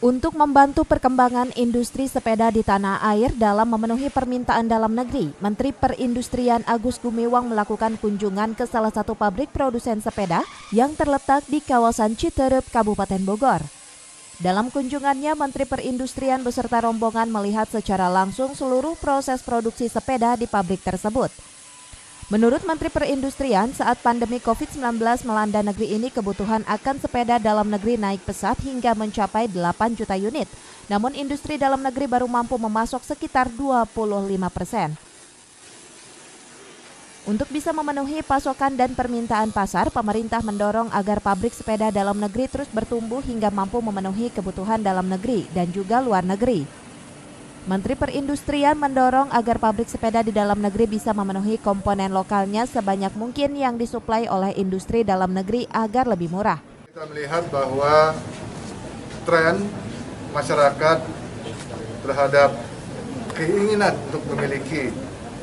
Untuk membantu perkembangan industri sepeda di tanah air dalam memenuhi permintaan dalam negeri, Menteri Perindustrian Agus Gumiwang melakukan kunjungan ke salah satu pabrik produsen sepeda yang terletak di kawasan Citerep, Kabupaten Bogor. Dalam kunjungannya, Menteri Perindustrian beserta rombongan melihat secara langsung seluruh proses produksi sepeda di pabrik tersebut. Menurut Menteri Perindustrian, saat pandemi COVID-19 melanda negeri ini, kebutuhan akan sepeda dalam negeri naik pesat hingga mencapai 8 juta unit. Namun industri dalam negeri baru mampu memasok sekitar 25%. Untuk bisa memenuhi pasokan dan permintaan pasar, pemerintah mendorong agar pabrik sepeda dalam negeri terus bertumbuh hingga mampu memenuhi kebutuhan dalam negeri dan juga luar negeri. Menteri Perindustrian mendorong agar pabrik sepeda di dalam negeri bisa memenuhi komponen lokalnya sebanyak mungkin yang disuplai oleh industri dalam negeri agar lebih murah. Kita melihat bahwa tren masyarakat terhadap keinginan untuk memiliki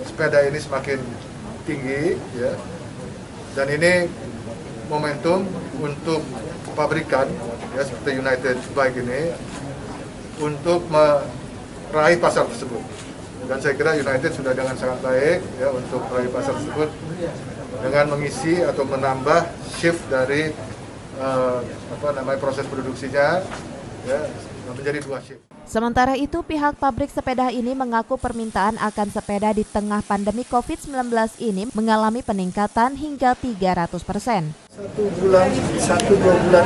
sepeda ini semakin tinggi, ya. Dan ini momentum untuk pabrikan, ya, seperti United Bike ini, untuk meraih pasar tersebut. Dan saya kira United sudah dengan sangat baik, ya, untuk meraih pasar tersebut dengan mengisi atau menambah shift dari proses produksinya, ya, menjadi 2 shift. Sementara itu, pihak pabrik sepeda ini mengaku permintaan akan sepeda di tengah pandemi COVID-19 ini mengalami peningkatan hingga 300%. 1-2 bulan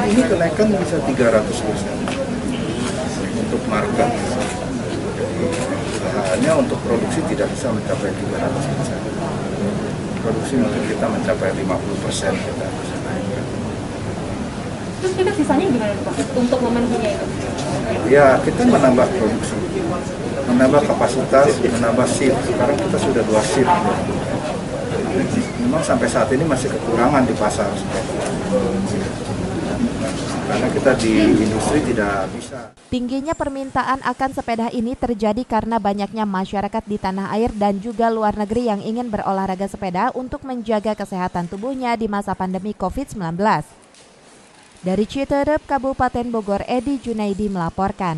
ini kenaikan bisa 300% untuk market. Hanya untuk produksi tidak bisa mencapai 300%. Produksi mungkin kita mencapai 50% kita bisa naikkan. Terus kita sisanya gimana Pak untuk memenuhinya itu? Ya, kita menambah produksi, menambah kapasitas, menambah shift. Sekarang kita sudah 2 shift. Memang sampai saat ini masih kekurangan di pasar. Karena kita di industri tidak bisa. Tingginya permintaan akan sepeda ini terjadi karena banyaknya masyarakat di tanah air dan juga luar negeri yang ingin berolahraga sepeda untuk menjaga kesehatan tubuhnya di masa pandemi COVID-19. Dari Citerep, Kabupaten Bogor, Edi Junaidi melaporkan.